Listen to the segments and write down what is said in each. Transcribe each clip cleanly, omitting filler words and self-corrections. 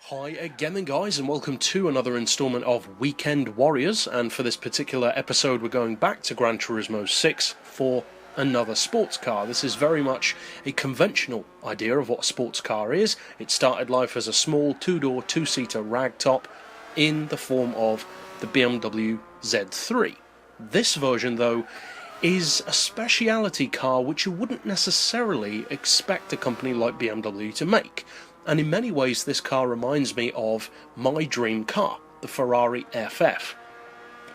Hi again guys, and welcome to another installment of Weekend Warriors, and for this particular episode we're going back to Gran Turismo 6 for another sports car. This is very much a conventional idea of what a sports car is. It started life as a small two-door, two-seater ragtop in the form of the BMW Z3. This version though is a speciality car which you wouldn't necessarily expect a company like BMW to make. And in many ways this car reminds me of my dream car, the Ferrari FF.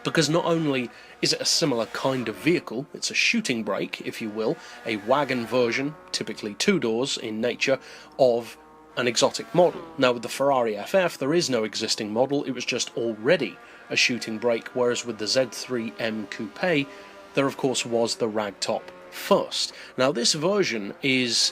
Because not only is it a similar kind of vehicle, it's a shooting brake, if you will, a wagon version, typically two doors in nature, of an exotic model. Now with the Ferrari FF there is no existing model, it was just already a shooting brake, whereas with the Z3 M Coupe there of course was the ragtop first. Now this version is,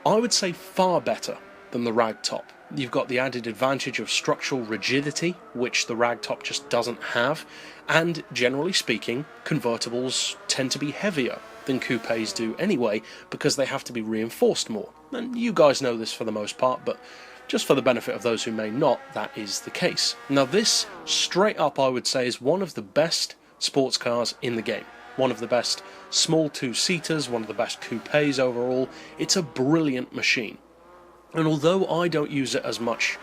I would say, far better than the ragtop. You've got the added advantage of structural rigidity, which the ragtop just doesn't have, and generally speaking, convertibles tend to be heavier than coupes do anyway, because they have to be reinforced more. And you guys know this for the most part, but just for the benefit of those who may not, that is the case. Now this, straight up I would say, is one of the best sports cars in the game. One of the best small two-seaters, one of the best coupes overall. It's a brilliant machine. And although I don't use it as much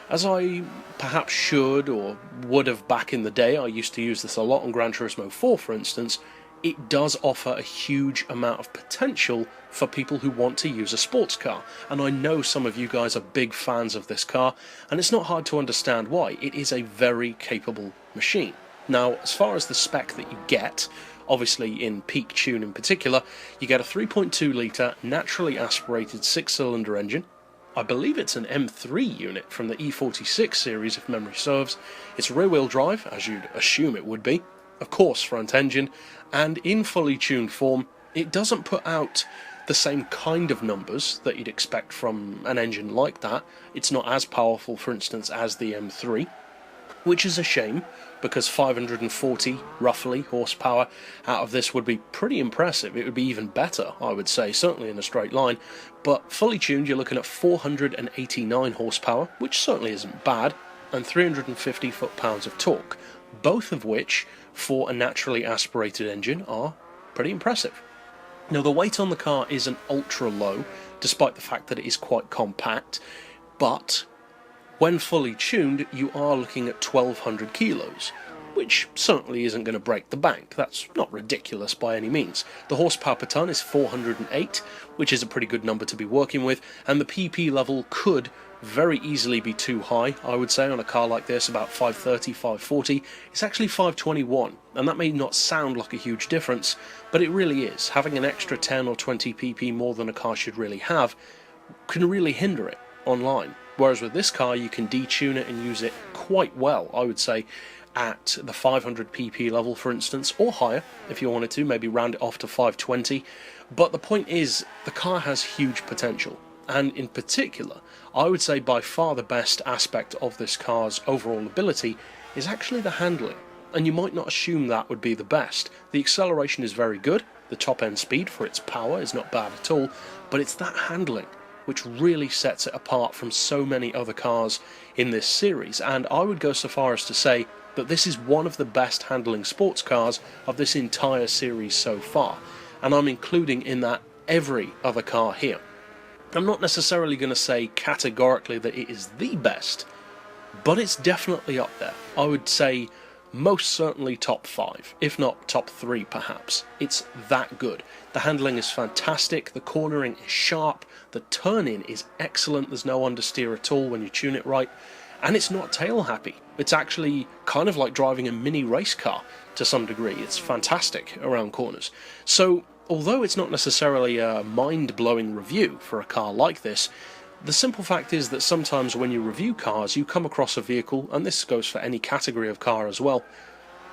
as I perhaps should or would have back in the day, I used to use this a lot on Gran Turismo 4 for instance, it does offer a huge amount of potential for people who want to use a sports car. And I know some of you guys are big fans of this car, and it's not hard to understand why. It is a very capable machine. Now, as far as the spec that you get, obviously in peak tune in particular, you get a 3.2 litre naturally aspirated 6-cylinder engine. I believe it's an M3 unit from the E46 series if memory serves. It's rear-wheel drive, as you'd assume it would be, of course front engine, and in fully tuned form it doesn't put out the same kind of numbers that you'd expect from an engine like that. It's not as powerful, for instance, as the M3, which is a shame, because 540 roughly horsepower out of this would be pretty impressive. It would be even better, I would say, certainly in a straight line. But fully tuned you're looking at 489 horsepower, which certainly isn't bad, and 350 foot-pounds of torque, both of which for a naturally aspirated engine are pretty impressive. Now the weight on the car isn't ultra low, despite the fact that it is quite compact, but when fully tuned, you are looking at 1,200 kilos, which certainly isn't going to break the bank. That's not ridiculous by any means. The horsepower per tonne is 408, which is a pretty good number to be working with, and the PP level could very easily be too high, I would say, on a car like this, about 530, 540. It's actually 521, and that may not sound like a huge difference, but it really is. Having an extra 10 or 20 PP more than a car should really have can really hinder it online. Whereas with this car you can detune it and use it quite well, I would say, at the 500 pp level for instance, or higher if you wanted to, maybe round it off to 520. But the point is, the car has huge potential, and in particular I would say by far the best aspect of this car's overall ability is actually the handling. And you might not assume that would be the best. The acceleration is very good, the top end speed for its power is not bad at all, but it's that handling which really sets it apart from so many other cars in this series. And I would go so far as to say that this is one of the best handling sports cars of this entire series so far, and I'm including in that every other car here. I'm not necessarily going to say categorically that it is the best, but it's definitely up there. I would say most certainly top 5, if not top 3 perhaps. It's that good. The handling is fantastic, the cornering is sharp, the turn-in is excellent, there's no understeer at all when you tune it right, and it's not tail happy. It's actually kind of like driving a mini race car to some degree. It's fantastic around corners. So although it's not necessarily a mind-blowing review for a car like this, the simple fact is that sometimes when you review cars you come across a vehicle, and this goes for any category of car as well,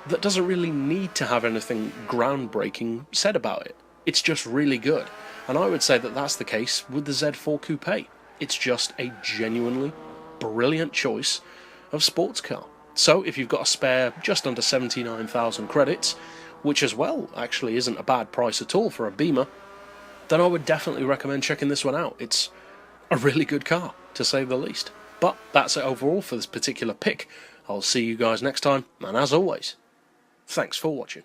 that doesn't really need to have anything groundbreaking said about it. It's just really good. And I would say that that's the case with the Z4 Coupe. It's just a genuinely brilliant choice of sports car. So if you've got a spare just under 79,000 credits, which as well actually isn't a bad price at all for a Beamer, then I would definitely recommend checking this one out. It's a really good car, to say the least. But that's it overall for this particular pick. I'll see you guys next time, and as always, thanks for watching.